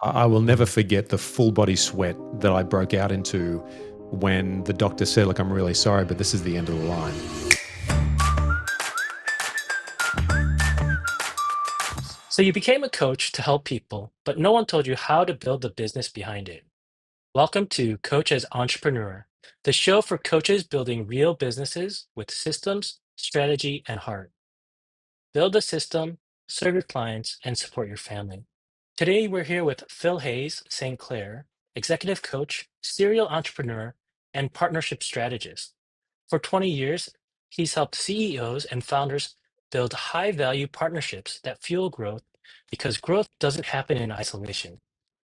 I will never forget the full body sweat that I broke out into when the doctor said, "Look, I'm really sorry, but this is the end of the line." So you became a coach to help people, but no one told you how to build the business behind it. Welcome to Coach as Entrepreneur, the show for coaches building real businesses with systems, strategy, and heart. Build a system, serve your clients, and support your family. Today, we're here with Phil Hayes-St.Clair, executive coach, serial entrepreneur, and partnership strategist. For 20 years, he's helped CEOs and founders build high value partnerships that fuel growth because growth doesn't happen in isolation.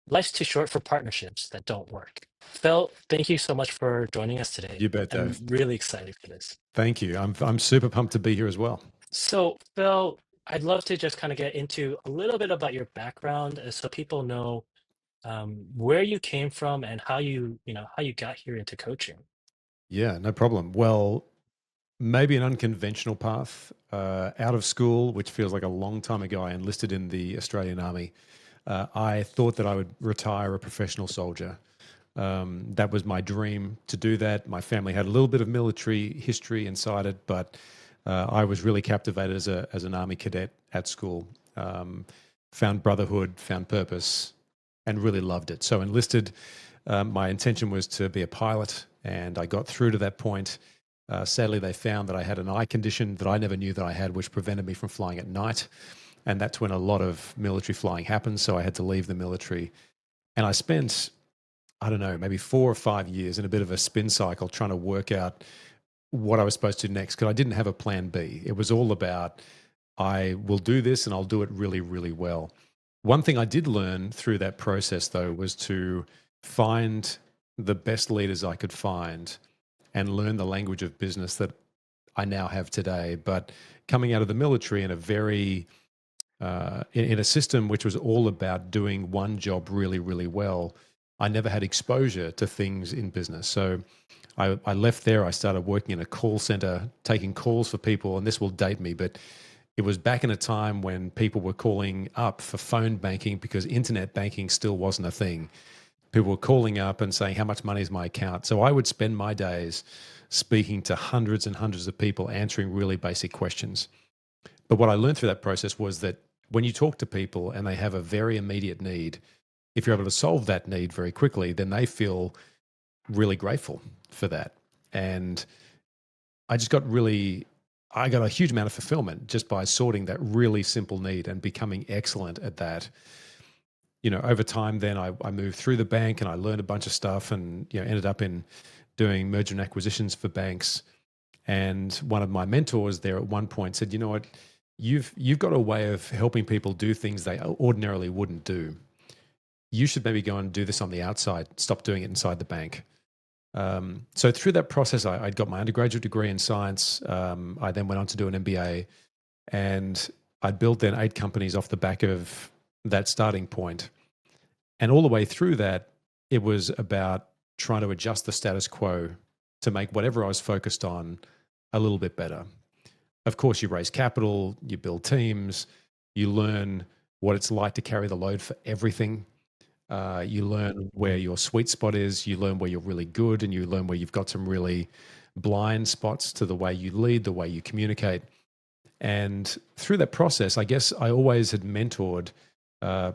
Life's too short for partnerships that don't work. Phil, thank you so much for joining us today. You bet, I'm Dave. really excited for this. Thank you. I'm super pumped to be here as well. So, Phil, I'd love to just kind of get into a little bit about your background so people know where you came from and how you got here into coaching. Yeah, no problem. Well, maybe an unconventional path. Out of school, which feels like a long time ago, I enlisted in the Australian Army. I thought that I would retire a professional soldier. That was my dream to do that. My family had a little bit of military history inside it, but I was really captivated as an Army cadet at school. Found brotherhood, found purpose, and really loved it. So enlisted. My intention was to be a pilot, and I got through to that point. Sadly, they found that I had an eye condition that I never knew that I had, which prevented me from flying at night. And that's when a lot of military flying happens. So I had to leave the military. And I spent, I don't know, maybe 4 or 5 years in a bit of a spin cycle trying to work out what I was supposed to do next because I didn't have a plan B. It was all about, I will do this and I'll do it really, really well. One thing I did learn through that process, though, was to find the best leaders I could find and learn the language of business that I now have today. But coming out of the military in a very in a system which was all about doing one job really, really well, I never had exposure to things in business. So I left there. I started working in a call center, taking calls for people, and this will date me, but it was back in a time when people were calling up for phone banking because internet banking still wasn't a thing. People were calling up and saying, "How much money is my account?" So I would spend my days speaking to hundreds and hundreds of people, answering really basic questions. But what I learned through that process was that when you talk to people and they have a very immediate need, if you're able to solve that need very quickly, then they feel really grateful for that. And I just got really, I got a huge amount of fulfillment just by sorting that really simple need and becoming excellent at that. Over time, then I moved through the bank and I learned a bunch of stuff and, ended up in doing merger and acquisitions for banks. And one of my mentors there at one point said, "You know what? You've got a way of helping people do things they ordinarily wouldn't do. You should maybe go and do this on the outside. Stop doing it inside the bank." So through that process, I got my undergraduate degree in science. I then went on to do an MBA, and I built then 8 companies off the back of that starting point. And all the way through that, it was about trying to adjust the status quo to make whatever I was focused on a little bit better. Of course, you raise capital, you build teams, you learn what it's like to carry the load for everything. You learn where your sweet spot is, you learn where you're really good, and you learn where you've got some really blind spots to the way you lead, the way you communicate. And through that process, I guess I always had mentored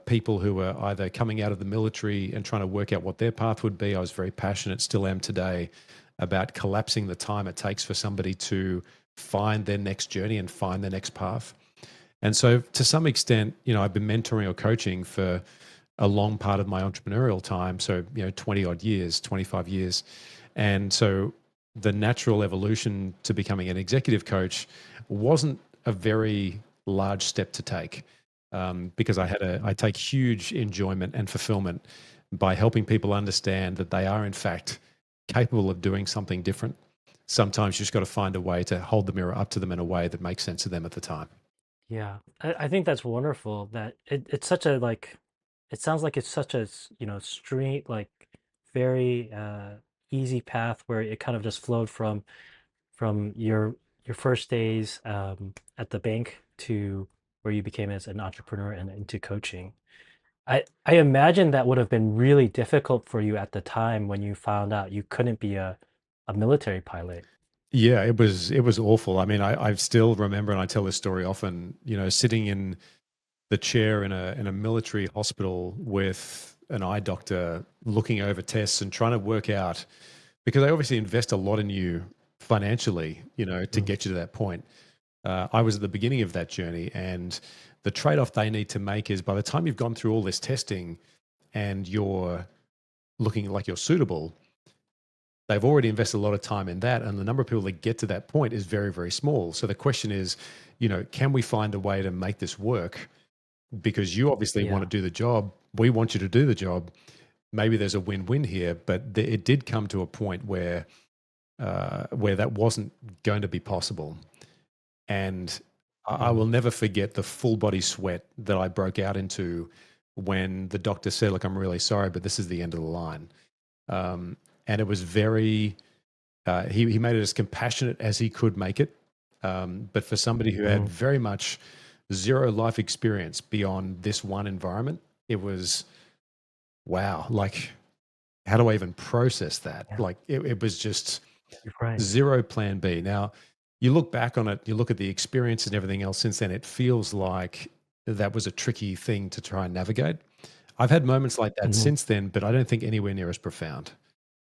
people who were either coming out of the military and trying to work out what their path would be. I was very passionate, still am today, about collapsing the time it takes for somebody to find their next journey and find their next path. And so, to some extent, I've been mentoring or coaching for a long part of my entrepreneurial time. So, 20 odd years, 25 years. And so, the natural evolution to becoming an executive coach wasn't a very large step to take because I take huge enjoyment and fulfillment by helping people understand that they are in fact capable of doing something different. Sometimes you just got to find a way to hold the mirror up to them in a way that makes sense to them at the time. Yeah, I think that's wonderful that it's such a it sounds like it's such a straight very easy path where it kind of just flowed from your first days at the bank to where you became as an entrepreneur and into coaching. I imagine that would have been really difficult for you at the time when you found out you couldn't be a military pilot. Yeah, it was awful. I mean, I still remember, and I tell this story often. Sitting in the chair in a military hospital with an eye doctor, looking over tests and trying to work out, because they obviously invest a lot in you financially, to Mm. get you to that point. I was at the beginning of that journey, and the trade-off they need to make is by the time you've gone through all this testing and you're looking like you're suitable, they've already invested a lot of time in that, and the number of people that get to that point is very, very small. So the question is, can we find a way to make this work? Because you obviously want Yeah. to do the job, we want you to do the job. Maybe there's a win-win here, but it did come to a point where that wasn't going to be possible. And I Mm. will never forget the full body sweat that I broke out into when the doctor said, "Look, I'm really sorry, but this is the end of the line." And it was very, he made it as compassionate as he could make it. But for somebody who had Mhm. very much zero life experience beyond this one environment, it was wow. Like, how do I even process that? Yeah, Like, it was just you're right. zero plan B. Now, you look back on it, you look at the experience and everything else since then, it feels like that was a tricky thing to try and navigate. I've had moments like that Mhm. since then, but I don't think anywhere near as profound.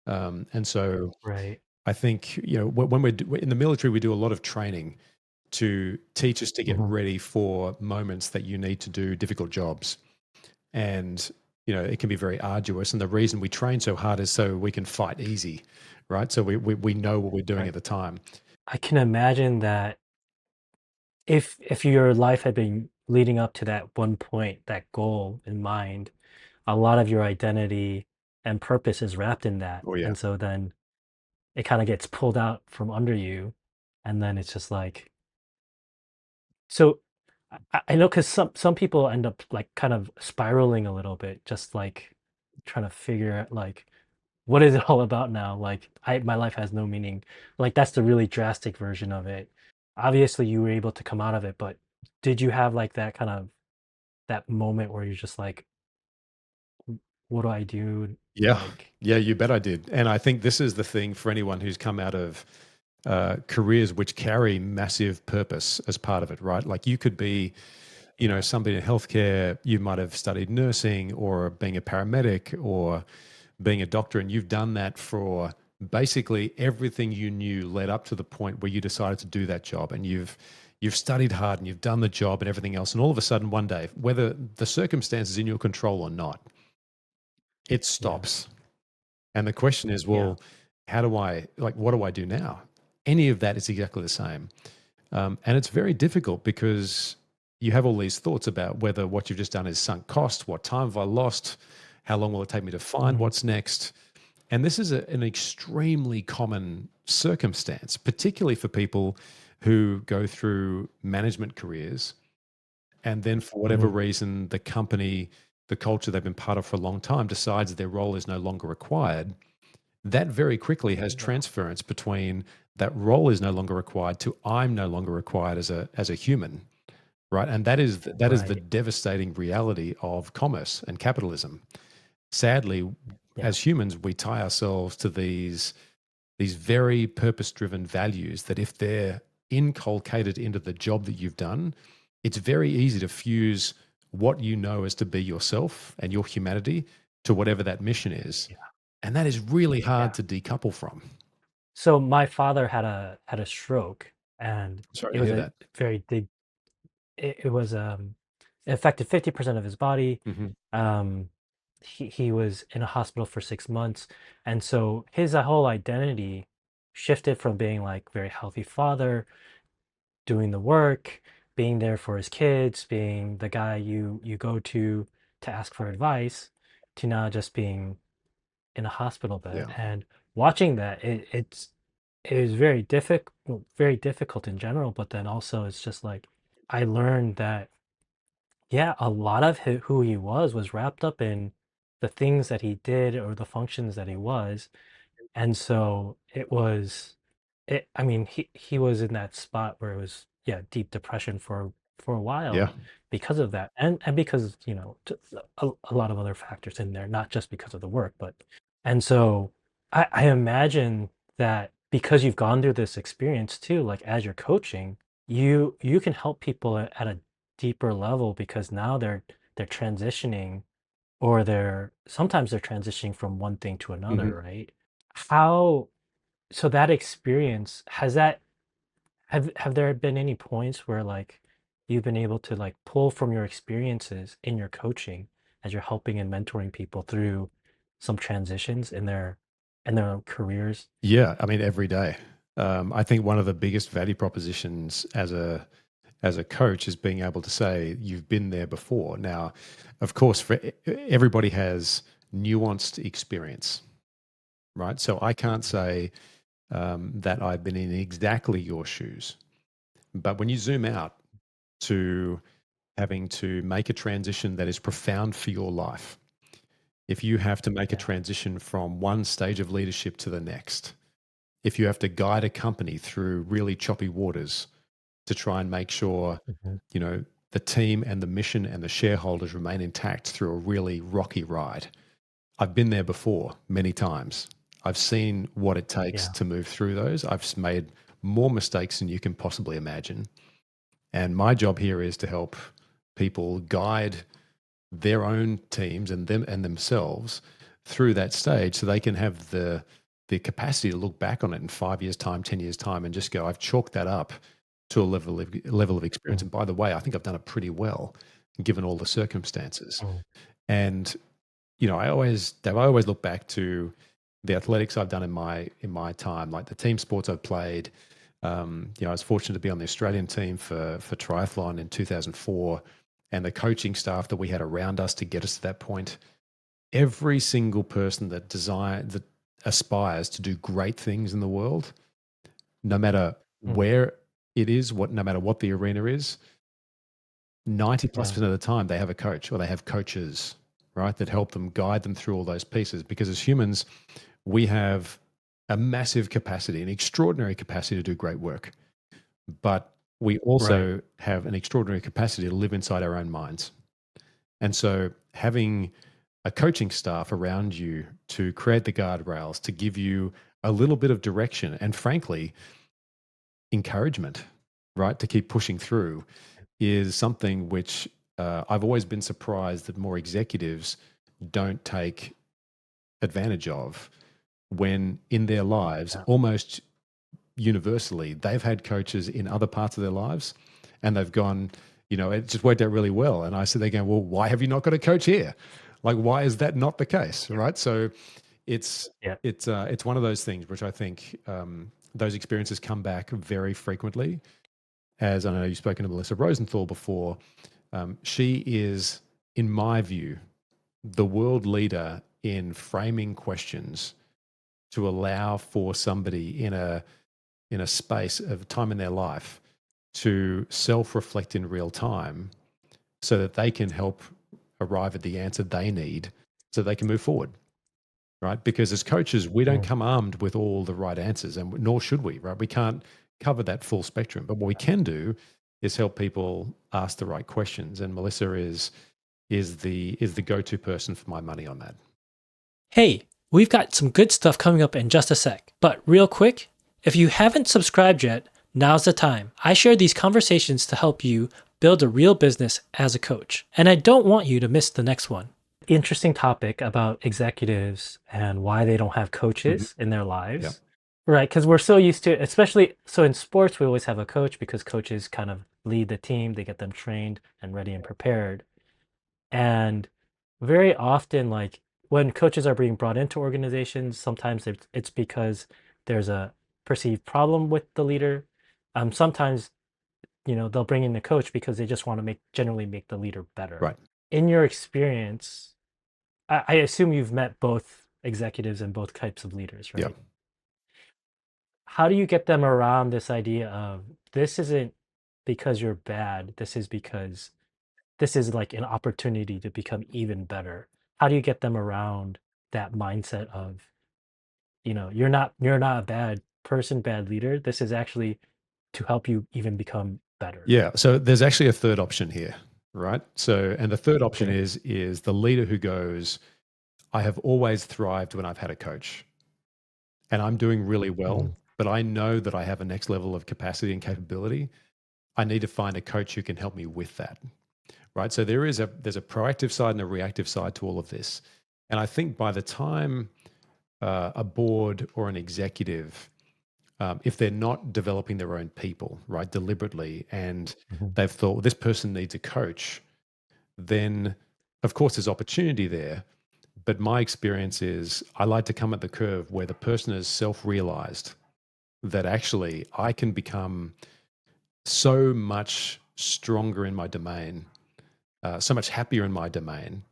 And so Right. I think, when we're in the military, we do a lot of training to teach us to get Mhm. ready for moments that you need to do difficult jobs. And, it can be very arduous. And the reason we train so hard is so we can fight easy, right? So we know what we're doing at Right. the time. I can imagine that if your life had been leading up to that one point, that goal in mind, a lot of your identity and purpose is wrapped in that. Oh, yeah. And so then it kind of gets pulled out from under you. And then it's just like, so I know because some people end up like kind of spiraling a little bit, just like trying to figure out like what is it all about now? Like my life has no meaning. Like that's the really drastic version of it. Obviously you were able to come out of it, but did you have like that kind of that moment where you're just like, what do I do? Yeah. Like, Yeah, you bet I did. And I think this is the thing for anyone who's come out of careers which carry massive purpose as part of it, right? Like you could be, yeah, somebody in healthcare, you might have studied nursing or being a paramedic or being a doctor, and you've done that for basically everything you knew led up to the point where you decided to do that job, and you've studied hard and you've done the job and everything else, and all of a sudden one day, whether the circumstances in your control or not, it yeah, stops. And the question is, yeah, well, what do I do now? Any of that is exactly the same. And it's very difficult because you have all these thoughts about whether what you've just done is sunk cost, what time have I lost, how long will it take me to find mhm, what's next? And this is an extremely common circumstance, particularly for people who go through management careers. And then, for whatever mhm, reason, the company, the culture they've been part of for a long time decides their role is no longer required. That very quickly has yeah, transference between that role is no longer required to I'm no longer required as a human, right? And that is the right, devastating reality of commerce and capitalism. Sadly, yeah, as humans, we tie ourselves to these very purpose-driven values that if they're inculcated into the job that you've done, it's very easy to fuse what you know as to be yourself and your humanity to whatever that mission is. yeah, And that is really hard yeah. to decouple from. So my father had a stroke, and Sorry it to was hear a that. very big. It was it affected 50% of his body. Mhm. Um, he was in a hospital for 6 months, and so his whole identity shifted from being like very healthy father, doing the work, being there for his kids, being the guy you go to ask for advice, to now just being in a hospital bed. Yeah. And watching that, it was very difficult in general. But then also, it's just like I learned that yeah, a lot of who he was wrapped up in the things that he did or the functions that he was. And so I mean, he was in that spot where it was, yeah, deep depression for for a while Yeah. because of that, and because a lot of other factors in there, not just because of the work, but and so I imagine that because you've gone through this experience too, like as you're coaching, you can help people at a deeper level because now they're transitioning or they're transitioning from one thing to Mhm. another, right? How so that experience has that have there been any points where like you've been able to like pull from your experiences in your coaching as you're helping and mentoring people through some transitions in their careers? Yeah, I mean, every day. I think one of the biggest value propositions as a coach is being able to say you've been there before. Now, of course, everybody has nuanced experience, right? So I can't say that I've been in exactly your shoes. But when you zoom out to having to make a transition that is profound for your life, if you have to make a Yeah. transition from one stage of leadership to the next, if you have to guide a company through really choppy waters to try and make sure, Mhm. you know, the team and the mission and the shareholders remain intact through a really rocky ride. I've been there before many times. I've seen what it takes Yeah. to move through those. Made more mistakes than you can possibly imagine. And my job here is to help people guide their own teams and them and themselves through that stage so they can have the capacity to look back on it in 5 years time, 10 years time, and just go, I've chalked that up to a level of experience, Mm, and by the way, I think I've done it pretty well given all the circumstances. mm, And I always look back to the athletics I've done in my time, like the team sports I've played. I was fortunate to be on the Australian team for triathlon in 2004, and the coaching staff that we had around us to get us to that point. Every single person that aspires to do great things in the world, no matter mm. where it is, no matter what the arena is, 90 plus Yeah. percent of the time they have a coach or they have coaches, right, that help them guide them through all those pieces. Because as humans, we have a massive capacity, an extraordinary capacity to do great work, but we Right. also have an extraordinary capacity to live inside our own minds. And so having a coaching staff around you to create the guardrails, to give you a little bit of direction and frankly, encouragement, right, to keep pushing through is something which I've always been surprised that more executives don't take advantage of when in their lives, Yeah. almost universally, they've had coaches in other parts of their lives and they've gone, it just worked out really well. And I said, they go, well, why have you not got a coach here? Like, why is that not the case? Right. So it's, Yeah. it's one of those things which I think those experiences come back very frequently. As I know you've spoken to Melissa Rosenthal before, she is, in my view, the world leader in framing questions to allow for somebody in a space of time in their life to self-reflect in real time so that they can help arrive at the answer they need so they can move forward, right? Because as coaches, we don't Mm, come armed with all the right answers, and nor should we, right? We can't cover that full spectrum, but what we can do is help people ask the right questions. And Melissa is the go-to person for my money on that. Hey, we've got some good stuff coming up in just a sec. But real quick, if you haven't subscribed yet, now's the time. I share these conversations to help you build a real business as a coach, and I don't want you to miss the next one. Interesting topic about executives and why they don't have Mhm. coaches in their Yeah, lives. Right, because we're so used to, especially so in sports, we always have a coach because coaches kind of lead the team, they get them trained and ready and prepared. And very often, like when coaches are being brought into organizations, sometimes it's because there's a perceived problem with the leader. Sometimes, they'll bring in the coach because they just want to generally make the leader better. right. In your experience, I assume you've met both executives and both types of leaders, Yeah, right? How do you get them around this idea of this isn't because you're bad, this is because this is like an opportunity to become even better. How do you get them around that mindset of, you're not a bad person, bad leader. This is actually to help you even become better? Yeah. So there's actually a third option here, right? So, and the third option Okay. is the leader who goes, I have always thrived when I've had a coach, and I'm doing really well, Mm, but I know that I have a next level of capacity and capability. I need to find a coach who can help me with that, right? So there's a proactive side and a reactive side to all of this, and I think by the time a board or an executive, if they're not developing their own people, right, deliberately, and mhm, they've thought, well, this person needs a coach, then of course there's opportunity there. But my experience is I like to come at the curve where the person is self realized that actually I can become so much stronger in my domain, so much happier in my domain,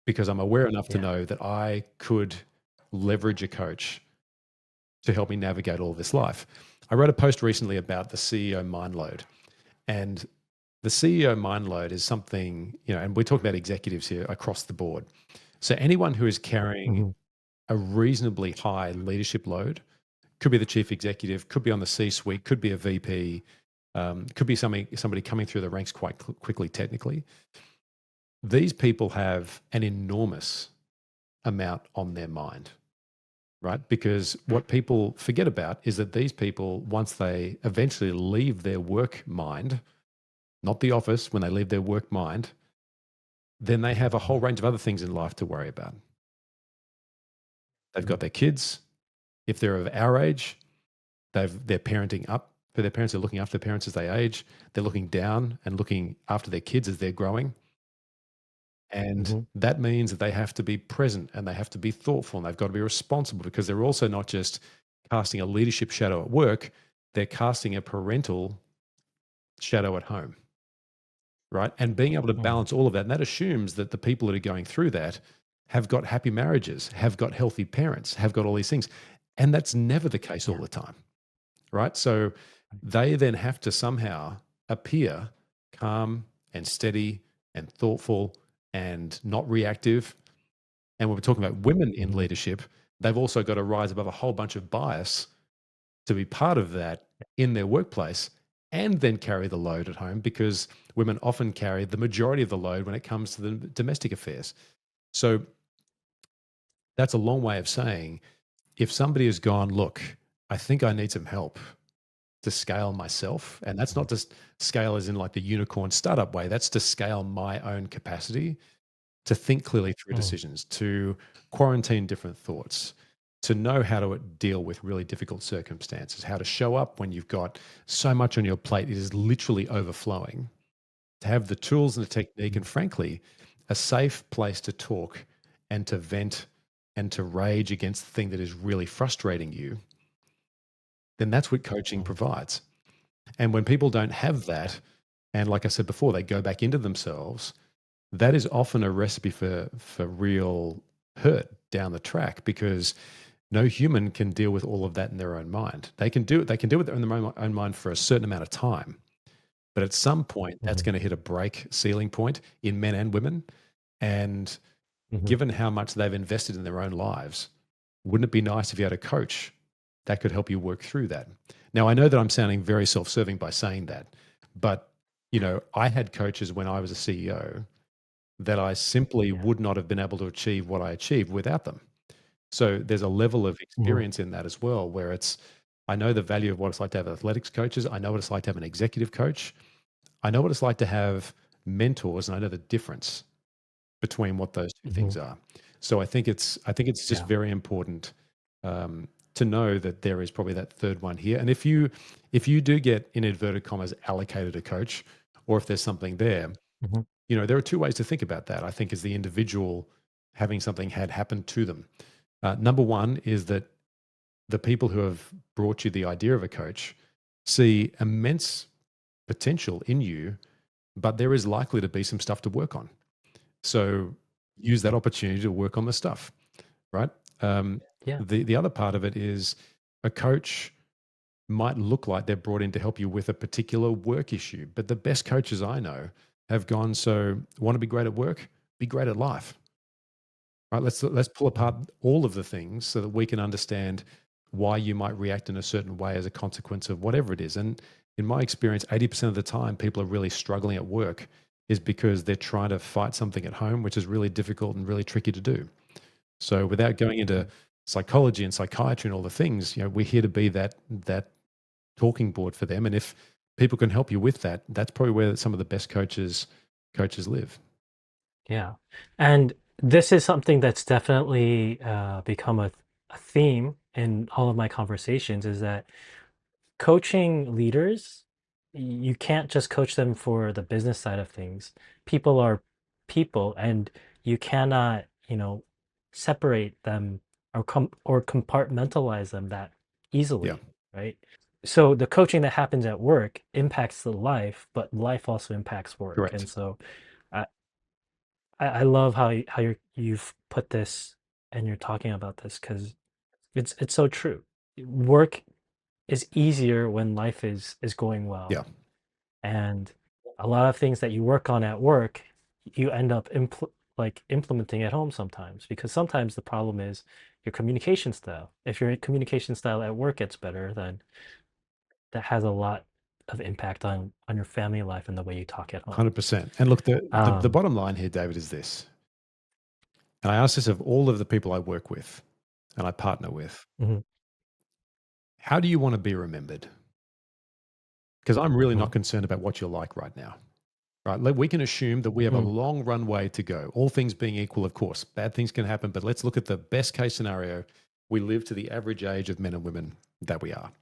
because I'm aware enough to yeah. know that I could leverage a coach to help me navigate all this life. I wrote a post recently about the CEO mind load. And the CEO mind load is something, and we're talking about executives here across the board. So anyone who is carrying Mhm, a reasonably high leadership load, could be the chief executive, could be on the C-suite, could be a VP, could be somebody coming through the ranks quite quickly technically. These people have an enormous amount on their mind, right? Because what people forget about is that these people, once they eventually leave their work mind, not the office, when they leave their work mind, then they have a whole mhm, range of other things in life to worry about. They've got mhm, their kids. If they're of our age, they're parenting up for their parents. They're looking after their parents as they age. They're looking down and looking after their kids as they're growing. And mhm, that means that they have to be present and they have to be thoughtful and they've got to be responsible because they're also not just casting a leadership shadow at work, they're casting a parental shadow at home, right? And being able to mhm. balance all of that. And that assumes that the people that are going through that have got happy marriages, have got healthy parents, have got all these things. And that's never the case all Yeah. the time, right? So they then have to somehow appear calm and steady and thoughtful and not reactive. And when we're talking about women in Mhm. leadership, they've also got to rise above a whole bunch of bias to be part of that in their workplace and then carry the load at home because women often carry the majority of the load when it comes to the domestic affairs. So that's a long way of saying if somebody has gone, look, I think I need some help to scale myself. And that's Mhm. not just scale as in like the unicorn startup way, that's to scale my own capacity to think clearly through Mm, decisions, to quarantine different thoughts, to know how to deal with really difficult circumstances, how to show up when you've got so much on your plate, it is literally overflowing, to have the tools and the technique, mhm. and frankly, a safe place to talk and to vent and to rage against the thing that is really frustrating you, then that's what coaching Mm, provides. And when people don't have that, and like I said before, they go back into themselves, that is often a recipe for real hurt down the track because no human can deal with all of that in their own mind. They can deal with it in their own mind for a certain amount of time. But at some point, that's mhm, going to hit a break ceiling point in men and women. And mhm. given how much they've invested in their own lives, wouldn't it be nice if you had a coach that could help you work through that? Now, I know that I'm sounding very self serving by saying that, but I had coaches when I was a CEO that I simply Yeah. would not have been able to achieve what I achieved without them. So there's a level of Mhm, experience in that as well, where I know the value of what it's like to have athletics coaches. I know what it's like to have an executive coach. I know what it's like to have mentors, and I know the difference between what those two mhm. things are. So I think it's just Yeah. very important to know that there is probably that third one here. And if you do get in inverted commas allocated a coach, or if there's something there, Mhm, there are two ways to think about that. I think as the individual having something had happened to them. Number one is that the people who have brought you the idea of a coach see immense potential in you, but there is likely to be some stuff to work on. So use that mhm. opportunity to work on the stuff, right? Um, Yeah. the other part of it is a coach might look like they're brought in to help you with a particular work issue, but the best coaches I know have gone, so want to be great at work, be great at life. Right, let's pull apart Mm, all of the things so that we can understand why you might react in a certain way as a consequence of whatever it is. And in my experience, 80% of the time, people are really struggling at work is because they're trying to fight something at home, which is really difficult and really tricky to do. So without going into Mhm. psychology and psychiatry and all the things, we're here to be that talking board for them. And if people can help you with that, that's probably where some of the best coaches live. Yeah. And this is something that's definitely become a theme in all of my conversations is that coaching leaders, you can't just coach them for the business side of things. People are people, and you cannot, separate them or compartmentalize them that Yeah, easily, right? So the coaching that happens at work impacts the life, but life also impacts work. correct. And so I, I love how you've put this and you're talking about this because it's so true. Work is easier when life is going well. Yeah, And a lot of things that you work on at work, you end up implementing at home sometimes because sometimes the problem is your communication style. If your communication style at work gets better, then that has a lot of impact on your family life and the way you talk at home. 100%. And look, the Um, bottom line here, David, is this. And I ask this of all of the people I work with and I partner with. mhm, How do you want to be remembered? Because I'm really not mhm, concerned about what you're like right now. Right. We can assume that we have a mm, long runway to go. All things being equal, of course, bad things can happen, but let's look at the best case scenario. We live to the average age of men and women that we are,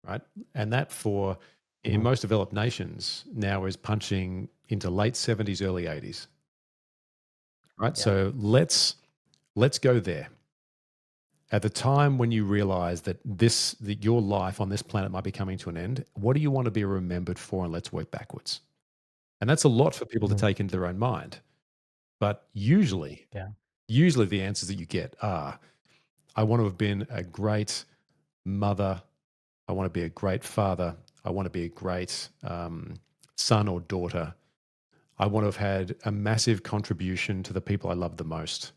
right? And that for in mhm, most developed nations now is punching into late 70s, early 80s, right? yeah. So let's go there. At the time when you realize that your life on this planet might be coming to an end, what do you want to be remembered for? And let's work backwards. And that's a lot for people to Mhm, take into their own mind. But usually the answers that you get are, I want to have been a great mother. I want to be a great father. I want to be a great son or daughter. I want to have had a massive contribution to the people I love the most.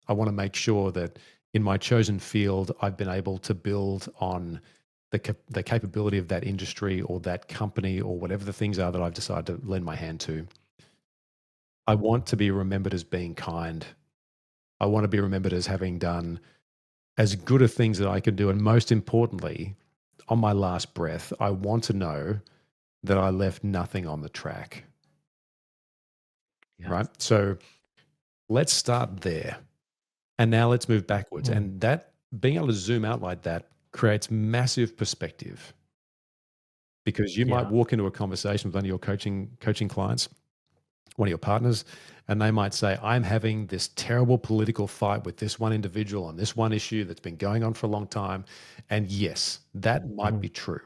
I want to make sure that in my chosen field, I've been able to build on the capability of that industry or that company or whatever the things are that I've decided to lend my hand to. I want to be remembered as being kind. I want to be remembered as having done as good of things that I can do. And most importantly, on my last breath, I want to know that I left nothing on the track. yeah. Right. So let's start there. And now let's move backwards. Mm, And that being able to zoom out like that creates massive perspective because you might yeah. walk into a conversation with one of your coaching clients, one of your partners, and they might say, I'm having this terrible political fight with this one individual on this one issue that's been going on for a long time. And yes, that might Mhm, be true.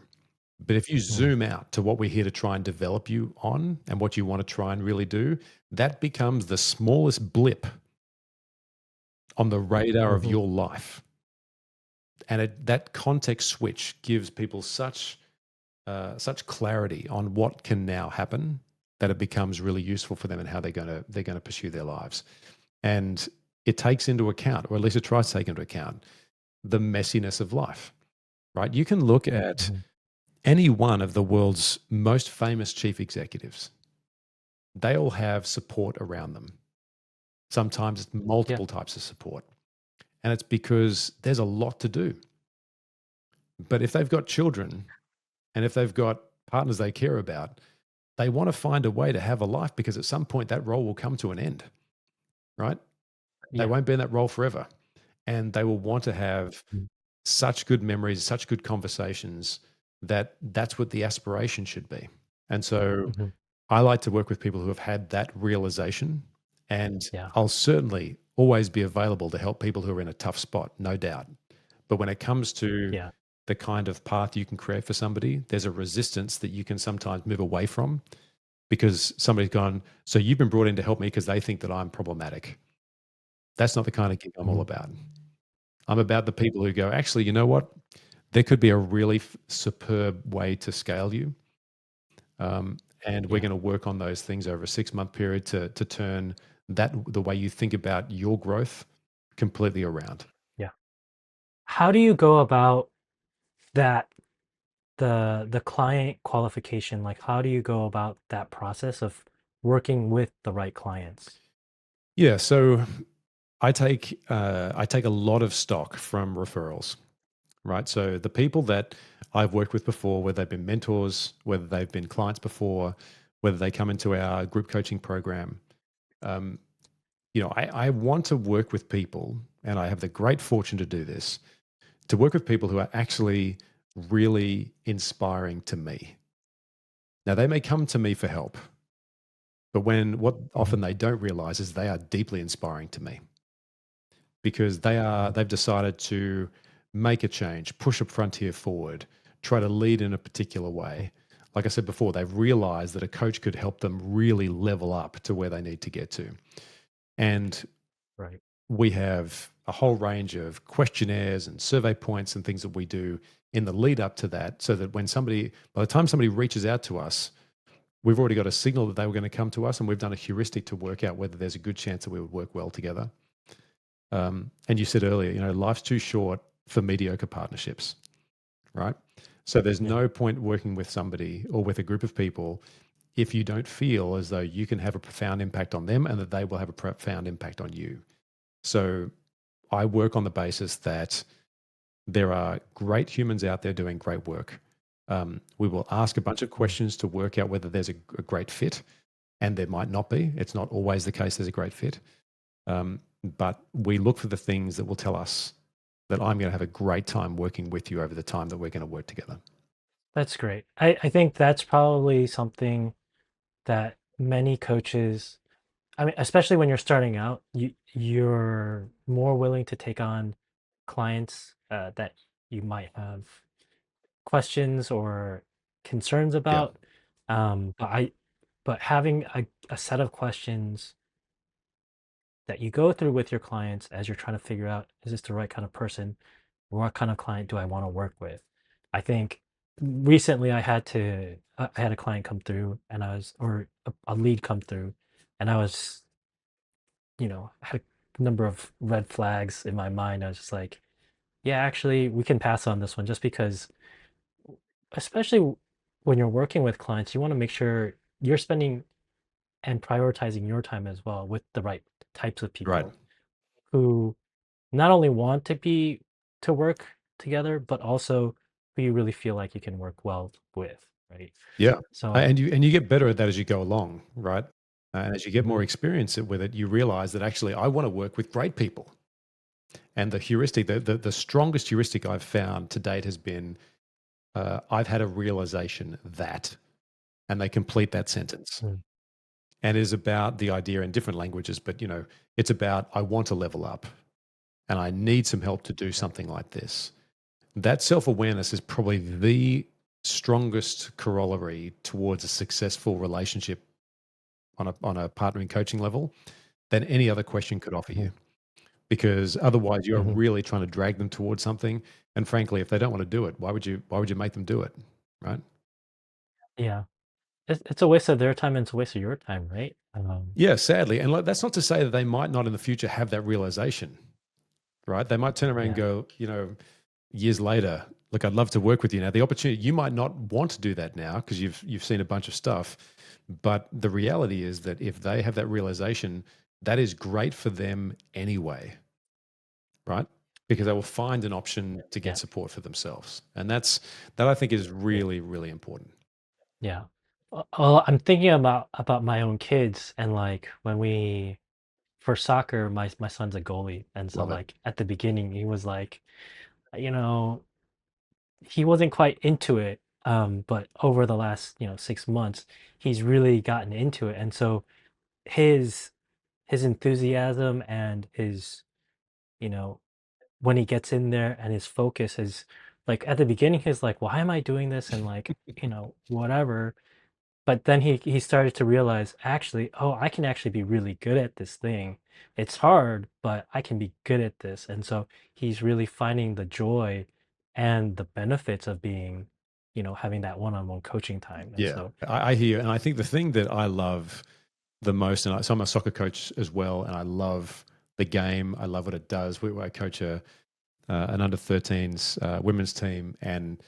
But if you mhm, zoom out to what we're here to try and develop you on and what you want to try and really do, that becomes the smallest blip on the radar of mhm, your life. And that context switch gives people such clarity on what can now happen that it becomes really useful for them and how they're going to pursue their lives. And it takes into account, or at least it tries to take into account, the messiness of life. Right? You can look at mhm. any one of the world's most famous chief executives. They all have support around them. Sometimes it's Yeah. multiple types of support. And it's because there's a lot to do. But if they've got children and if they've got partners they care about, they want to find a way to have a life because at some point that role will come to an end, right? They Yeah. won't be in that role forever. And they will want to have Mm, such good memories, such good conversations that that's what the aspiration should be. And so mhm. I like to work with people who have had that realization, and Yeah. I'll certainly always be available to help people who are in a tough spot, no doubt. But when it comes to Yeah. the kind of path you can create for somebody, there's a resistance that you can sometimes move away from because somebody's gone, so you've been brought in to help me because they think that I'm problematic. That's not the kind of gig I'm all Mhm. about. I'm about the people who go, actually, you know what? There could be a really superb way to scale you. Um, and we're Yeah. going to work on those things over a 6 month period to turn the way you think about your growth completely around. Yeah. How do you go about that the client qualification, like how do you go about that process of working with the right clients? Yeah, so I take a lot of stock from referrals, right? So the people that I've worked with before, whether they've been mentors, whether they've been clients before, whether they come into our group coaching program, um, I want to work with people, and I have the great fortune to do this, to work with people who are actually really inspiring to me. Now, they may come to me for help, but what often Mhm. they don't realize is they are deeply inspiring to me because Mhm. they've decided to make a change, push a frontier forward, try to lead in a particular way. Like I said before, they've realized that a coach could help them really level up to where they need to get to. And Right. we have a whole range of questionnaires and survey points and things that we do in the lead up to that, so that by the time somebody reaches out to us, we've already got a signal that they were going to come to us, and we've done a heuristic to work out whether there's a good chance that we would work well together. And you said earlier, life's too short for mediocre partnerships, right? So there's Yeah. no point working with somebody or with a group of people if you don't feel as though you can have a profound impact on them and that they will have a profound impact on you. So I work on the basis that there are great humans out there doing great work. We will ask a bunch of Mm. questions to work out whether there's a great fit, and there might not be. It's not always the case there's a great fit. But we look for the things that will tell us that I'm going to have a great time working with you over the time that we're going to work together. That's great. I think that's probably something that many coaches, I mean, especially when you're starting out, you're more willing to take on clients that you might have questions or concerns Yeah, about. But having a set of questions that you go through with your clients as you're trying to figure out, is this the right kind of person? What kind of client do I want to work with? I think recently I had a client come through and or a lead come through, and I was, had a number of red flags in my mind. I was just like, yeah, actually, we can pass on this one just because, especially when you're working with clients, you want to make sure you're spending and prioritizing your time as well with the right types of right. people who not only want to work together, but also who you really feel like you can work well with, right? Yeah, So, and you get better at that as you go along, right? And as you get more mhm, experience with it, you realize that actually I want to work with great people. And the heuristic, the strongest heuristic I've found to date has been I've had a realization that, and they complete that sentence. mm, And it is about the idea in different languages, but it's about I want to level up and I need some help to do yeah, something like this. That self awareness is probably the strongest corollary towards a successful relationship on a partnering coaching level than any other question could offer mhm, you. Because otherwise, you're mhm, really trying to drag them towards something. And frankly, if they don't want to do it, why would you make them do it, right? yeah. It's a waste of their time and it's a waste of your time, right? Yeah, sadly, and like, that's not to say that they might not in the future have that realization, right? They might turn around and Yeah, go, years later, look, I'd love to work with you now. The opportunity, you might not want to do that now because you've seen a bunch of stuff, but the reality is that if they have that realization, that is great for them anyway, right? Because they will find an option to get yeah, support for themselves, and that I think is yeah, really really important. yeah. Well, I'm thinking about my own kids and like when we for soccer, my son's a goalie, and so Love it. like at the beginning, he was like, you know, he wasn't quite into it, but over the last 6 months, he's really gotten into it, and so his his enthusiasm and his you know when he gets in there and his focus is like at the beginning he's like, why am I doing this, and like whatever. But then he started to realize, actually, oh, I can actually be really good at this thing. It's hard, but I can be good at this. And so he's really finding the joy and the benefits of being, having that one-on-one coaching time. And Yeah, so, I hear you, and I think the thing that I love the most, so I'm a soccer coach as well, and I love the game. I love what it does. I coach an under 13s women's team, and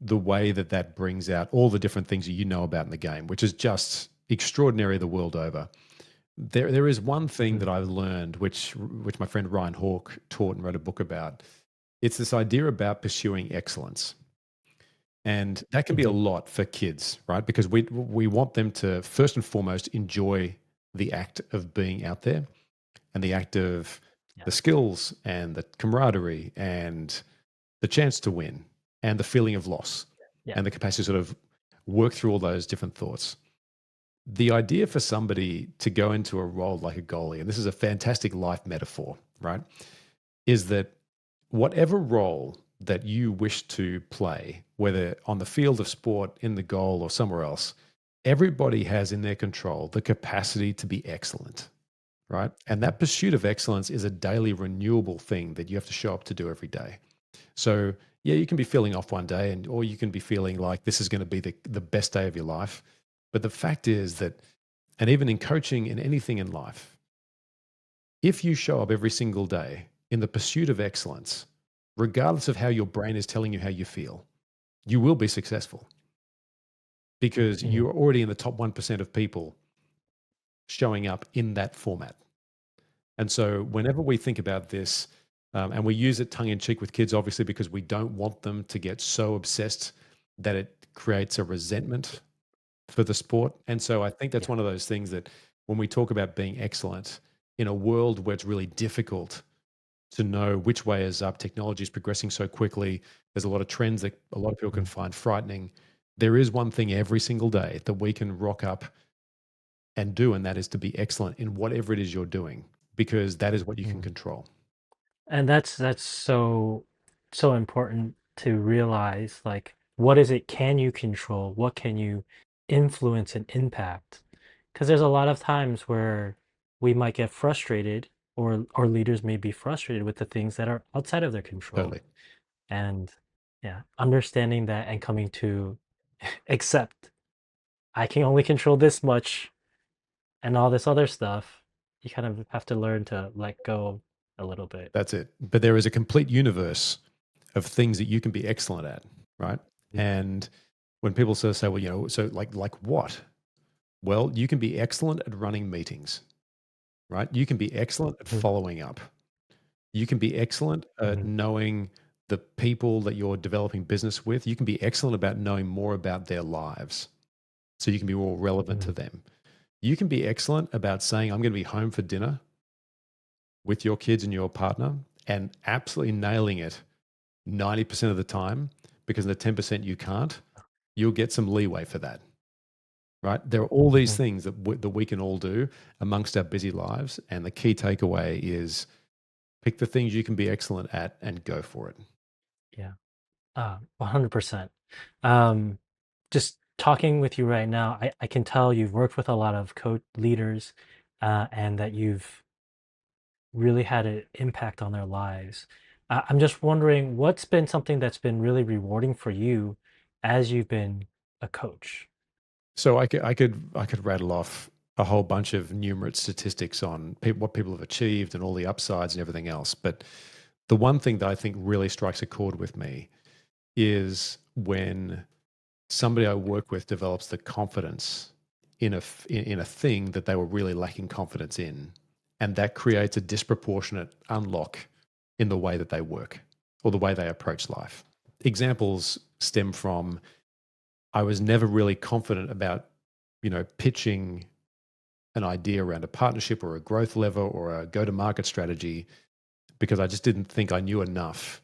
the way that that brings out all the different things that you know about in the game, which is just extraordinary the world over. There is one thing Mhm. that I've learned, which my friend Ryan Hawke taught and wrote a book about. It's this idea about pursuing excellence. And that can be a Mhm. lot for kids, right? Because we want them to first and foremost enjoy the act of being out there and the act of Yeah. the skills and the camaraderie and the chance to win and the feeling of loss Yeah. and the capacity to sort of work through all those different thoughts. The idea for somebody to go into a role like a goalie, and this is a fantastic life metaphor, right? Is that whatever role that you wish to play, whether on the field of sport, in the goal, or somewhere else, everybody has in their control the capacity to be excellent, right? And Mhm. that pursuit of excellence is a daily renewable thing that you have to show up to do every day. So, yeah, you can be feeling off one day, or you can be feeling like this is going to be the best day of your life. But the fact is that, and even in coaching and anything in life, if you show up every single day in the pursuit of excellence, regardless of how your brain is telling you how you feel, you will be successful because Mhm. you're already in the top 1% of people showing up in that format. And so, whenever we think about this, and we use it tongue in cheek with kids, obviously, because we don't want them to get so obsessed that it creates a resentment for the sport. And so, I think that's Yeah. one of those things that when we talk about being excellent in a world where it's really difficult to know which way is up. Technology is progressing so quickly. There's a lot of trends that a lot of people can Mhm. find frightening. There is one thing every single day that we can rock up and do, and that is to be excellent in whatever it is you're doing, because that is what you can Mhm. control. And that's so important to realize, like, what is it can you control? What can you influence and impact? Because there's a lot of times where we might get frustrated, or leaders may be frustrated with the things that are outside of their control. Totally. And yeah, understanding that and coming to accept I can only control this much and all this other stuff, you kind of have to learn to let go a little bit. That's it. But there is a complete universe of things that you can be excellent at, right? Mhm. And when people sort of say, well, so like what? Well, you can be excellent at running meetings, right? You can be excellent at Mhm. following up. You can be excellent at Mhm. knowing the people that you're developing business with. You can be excellent about knowing more about their lives so you can be more relevant to Mhm. them. You can be excellent about saying, I'm going to be home for dinner with your kids and your partner and absolutely nailing it 90% of the time because the 10% you can't, you'll get some leeway for that, right? There are all these Mhm. things that we can all do amongst our busy lives. And the key takeaway is pick the things you can be excellent at and go for it. Yeah. 100%. Um, just talking with you right now, I can tell you've worked with a lot of coach leaders, and that you've really had an impact on their lives. I'm just wondering what's been something that's been really rewarding for you as you've been a coach? So I could rattle off a whole bunch of numerous statistics on what people have achieved and all the upsides and everything else. But the one thing that I think really strikes a chord with me is when somebody I work with develops the confidence in a thing that they were really lacking confidence in, and that creates a disproportionate unlock in the way that they work or the way they approach life. Examples stem from I was never really confident about, pitching an idea around a partnership or a growth lever or a go to market strategy because I just didn't think I knew enough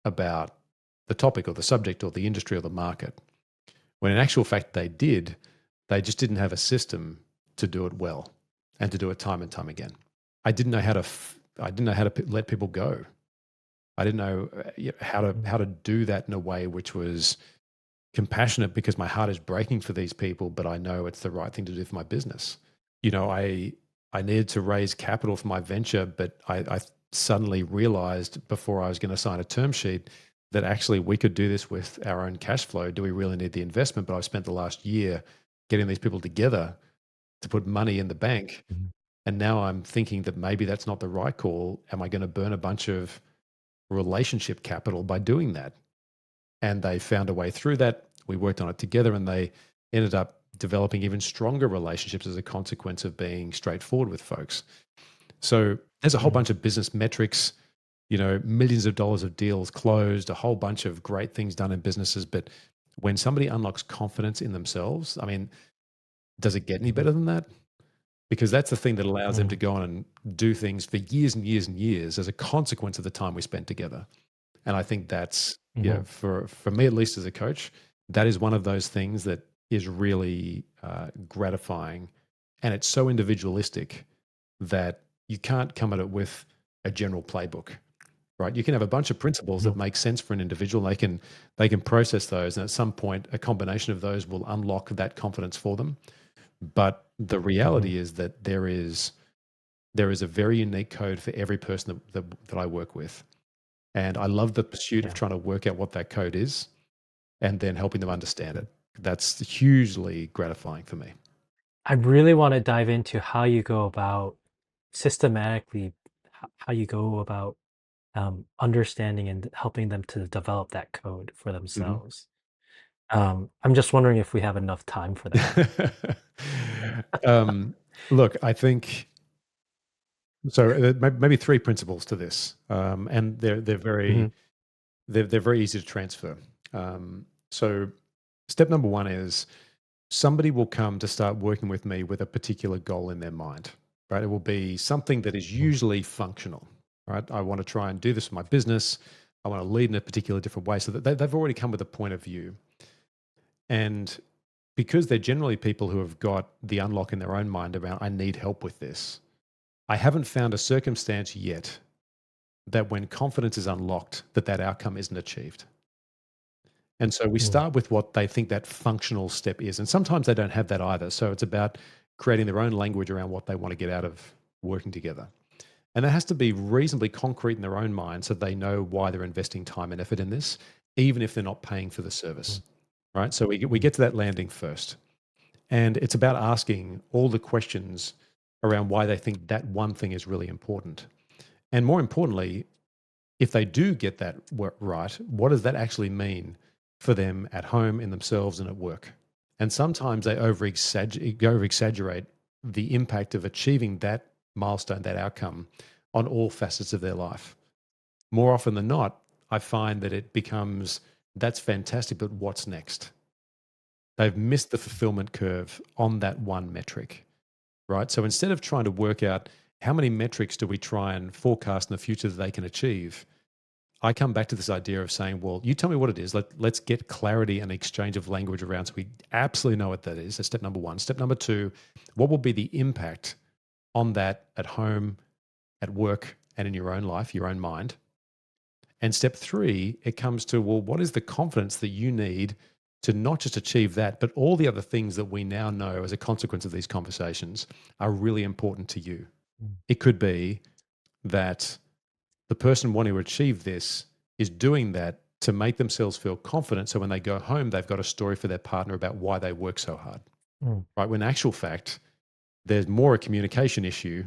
about the topic or the subject or the industry or the market. When in actual fact they did, they just didn't have a system to do it well and to do it time and time again. I didn't know how to let people go. I didn't know Mhm. how to do that in a way which was compassionate because my heart is breaking for these people, but I know it's the right thing to do for my business. I needed to raise capital for my venture, but I suddenly realized before I was going to sign a term sheet that actually we could do this with our own cash flow. Do we really need the investment? But I've spent the last year getting these people together to put money in the bank. Mhm. And now I'm thinking that maybe that's not the right call. Am I going to burn a bunch of relationship capital by doing that? and they found a way through that. We worked on it together, and they ended up developing even stronger relationships as a consequence of being straightforward with folks. So there's a whole Mm, bunch of business metrics, millions of dollars of deals closed, a whole bunch of great things done in businesses. But when somebody unlocks confidence in themselves, I mean, does it get any mhm, better than that? Because that's the thing that allows them to mm, go on and do things for years and years and years as a consequence of the time we spent together. And I think that's, mhm. for me at least as a coach, that is one of those things that is really gratifying, and it's so individualistic that you can't come at it with a general playbook, right? You can have a bunch of principles that Mhm, make sense for an individual. They can process those, and at some point, a combination of those will unlock that confidence for them. But the mhm. reality is that there is a very unique code for every person that I work with. And I love the pursuit of Yeah. trying to work out what that code is and then helping them understand it. That's hugely gratifying for me. I really want to dive into how you go about systematically, how you go about understanding and helping them to develop that code for Mhm. themselves. I'm just wondering if we have enough time for that. um, Look, I think so. Maybe three principles to this, and Mhm, they're very easy to transfer. So, step number one is somebody will come to start working with me with a particular goal in their mind, right? It will be something that is mhm, usually functional, right? I want to try and do this for my business. I want to lead in a particular different way, so that they've already come with a point of view. And because they're generally people who have got the unlock in their own mind around, I need help with this. I haven't found a circumstance yet that when confidence is unlocked, that outcome isn't achieved. And so we mm, start with what they think that functional step is. And sometimes they don't have that either. So it's about creating their own language around what they want to get out of working together. And it has to be reasonably concrete in their own mind so they know why they're investing time and effort in this, even if they're not paying for the service. mm, Right. So we mm, get to that landing first. And it's about asking all the questions around why they think that one thing is really important. And more importantly, if they do get that right, what does that actually mean for them at home, in themselves, and at work? And sometimes they over exaggerate the impact of achieving that milestone, that outcome on all facets of their life. More often than not, I find that it becomes that's fantastic, but what's next? They've missed the fulfillment curve on that one metric, right? So instead of trying to work out how many metrics do we try and forecast in the future that they can achieve, I come back to this idea of saying, well, you tell me what it is. Let's get clarity and exchange of language around so we absolutely know what that is. That's step number one. Step number two, what will be the impact on that at home, at work, and in your own life, your own mind? And step three, it comes to, well, what is the confidence that you need to not just achieve that, but all the other things that we now know as a consequence of these conversations are really important to you? mm, It could be that the person wanting to achieve this is doing that to make themselves feel confident. So when they go home, they've got a story for their partner about why they work so hard, mm, right? When in actual fact, there's more a communication issue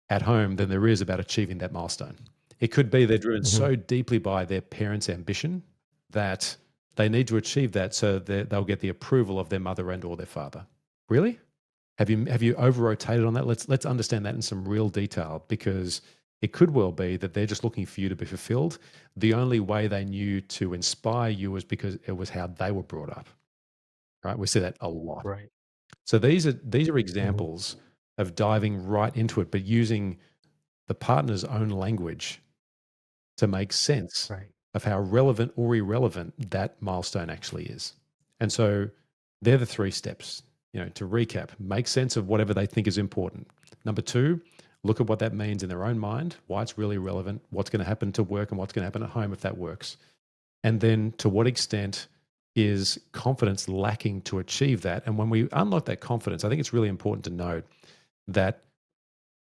at home than there is about achieving that milestone. It could be they're driven mhm. so deeply by their parents' ambition that they need to achieve that so that they'll get the approval of their mother and or their father. Really? Have you over rotated on that? Let's understand that in some real detail, because it could well be that they're just looking for you to be fulfilled. The only way they knew to inspire you was because it was how they were brought up. Right? We see that a lot. Right. So these are Mhm, examples of diving right into it, but using the partner's own language to make sense right. of how relevant or irrelevant that milestone actually is. And so they're the three steps. To recap, make sense of whatever they think is important. Number two, look at what that means in their own mind, why it's really relevant, what's going to happen to work and what's going to happen at home if that works. And then to what extent is confidence lacking to achieve that? And when we unlock that confidence, I think it's really important to note that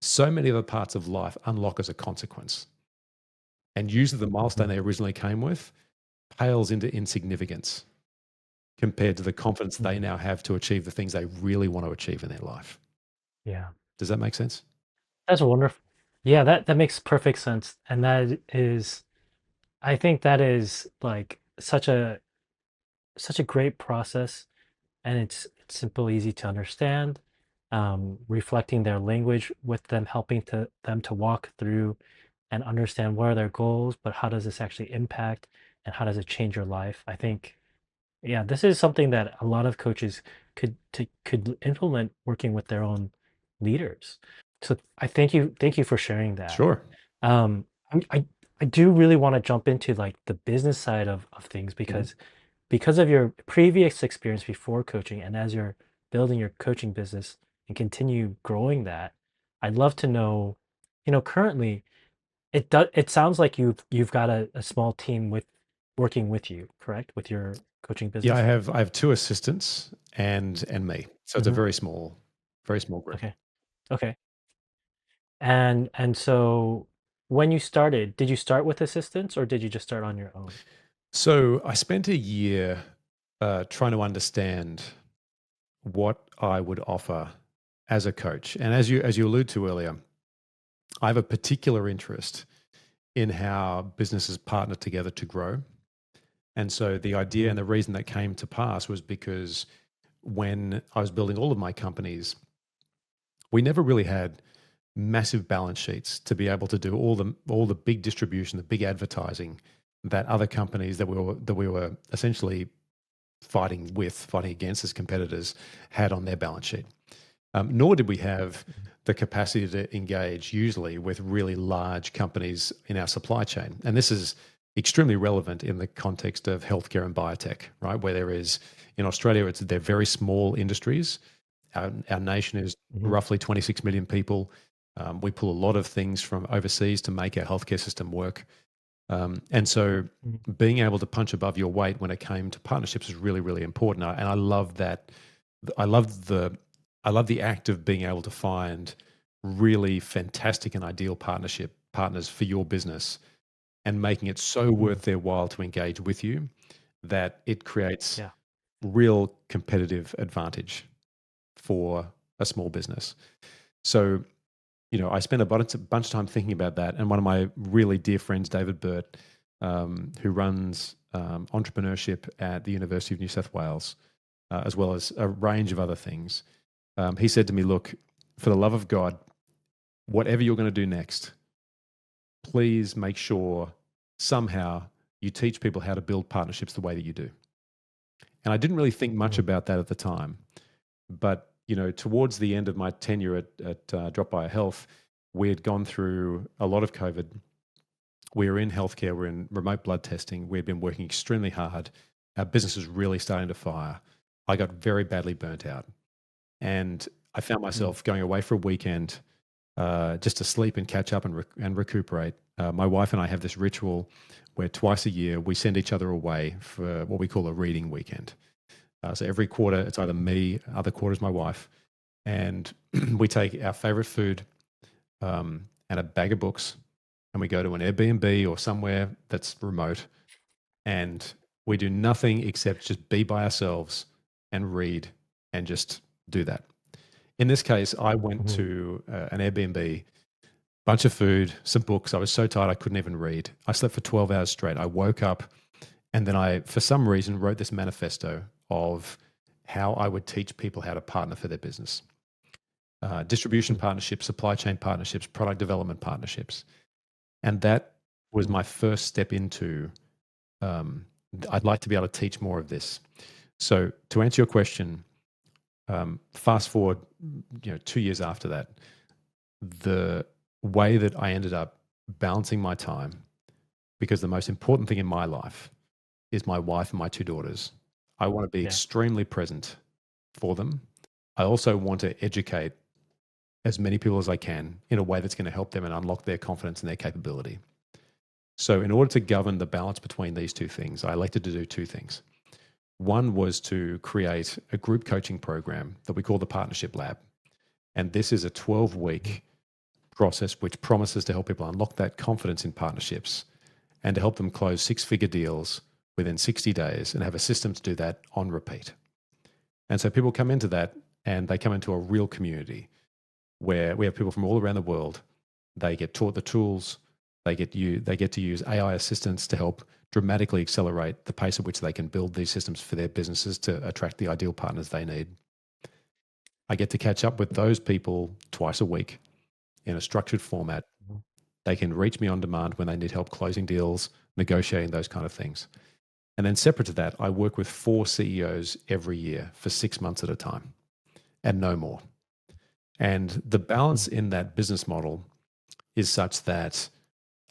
so many other parts of life unlock as a consequence. And usually the milestone Mhm, they originally came with pales into insignificance compared to the confidence they mm. now have to achieve the things they really want to achieve in their life. Yeah. Does that make sense? That's wonderful. Yeah, that makes perfect sense. And that is I think that is like such a such a great process, and it's simple, easy to understand. Reflecting their language with them, helping to them to walk through and understand what are their goals, but how does this actually impact and how does it change your life? I think, yeah, this is something that a lot of coaches could implement working with their own leaders. So I thank you for sharing that. Sure. Um, I do really want to jump into like the business side of things Mhm. because of your previous experience before coaching and as you're building your coaching business and continue growing that, I'd love to know, currently it sounds like you've got a small team with working with you, correct? With your coaching Yeah, I business? have I have two assistants and me. So it's a Hmm. very small group. Okay. Okay. And so when you started, did you start with assistants or did you just start on your own? So I spent a year trying to understand what I would offer as a coach. And as you alluded to earlier, I have a particular interest in how businesses partner together to grow. And so the idea Mhm. and the reason that came to pass was because when I was building all of my companies, we never really had massive balance sheets to be able to do all the big distribution, the big advertising that other companies that we were essentially fighting against as competitors had on their balance sheet. Nor did we have Mhm. the capacity to engage usually with really large companies in our supply chain. And this is extremely relevant in the context of healthcare and biotech, right? Where there is in Australia, they're very small industries. Our nation is Mhm. roughly 26 million people. We pull a lot of things from overseas to make our healthcare system work. And so Mhm. being able to punch above your weight when it came to partnerships is really, really important. And I love that. I love the I love the act of being able to find really fantastic and ideal partners for your business and making it so Mhm. worth their while to engage with you that it creates Yeah. real competitive advantage for a small business. So, I spent a bunch of time thinking about that. And one of my really dear friends, David Burt, who runs entrepreneurship at the University of New South Wales, as well as a range of other things, he said to me, "Look, for the love of God, whatever you're going to do next, please make sure somehow you teach people how to build partnerships the way that you do." And I didn't really think much Mhm. about that at the time. But towards the end of my tenure at Drop By Health, we had gone through a lot of COVID. We were in healthcare, we are in remote blood testing. We had been working extremely hard. Our business was really starting to fire. I got very badly burnt out, and I found Mhm. myself going away for a weekend just to sleep and catch up and recuperate. My wife and I have this ritual where twice a year we send each other away for what we call a reading weekend. So every quarter, it's either me, other quarters my wife, and we take our favorite food and a bag of books, and we go to an Airbnb or somewhere that's remote, and we do nothing except just be by ourselves and read and just do that. In this case, I went Mhm. to an Airbnb, bunch of food, some books. I was so tired I couldn't even read. I slept for 12 hours straight. I woke up and then I, for some reason, wrote this manifesto of how I would teach people how to partner for their business. Distribution Mhm. partnerships, supply chain partnerships, product development partnerships. And that was Mhm. my first step into, um, I'd like to be able to teach more of this. So to answer your question, fast forward, 2 years after that, the way that I ended up balancing my time, because the most important thing in my life is my wife and my two daughters. I want to be Yeah. extremely present for them. I also want to educate as many people as I can in a way that's going to help them and unlock their confidence and their capability. So, in order to govern the balance between these two things, I elected to do two things. One was to create a group coaching program that we call the Partnership Lab. And this is a Mhm. 12-week process which promises to help people unlock that confidence in partnerships and to help them close six-figure deals within 60 days and have a system to do that on repeat. And so people come into that and they come into a real community where we have people from all around the world. They get taught the tools, They get to use AI assistants to help dramatically accelerate the pace at which they can build these systems for their businesses to attract the ideal partners they need. I get to catch up with those people twice a week in a structured format. Mhm. They can reach me on demand when they need help closing deals, negotiating, those kind of things. And then separate to that, I work with 4 CEOs every year for 6 months at a time and no more. And the balance Mhm. in that business model is such that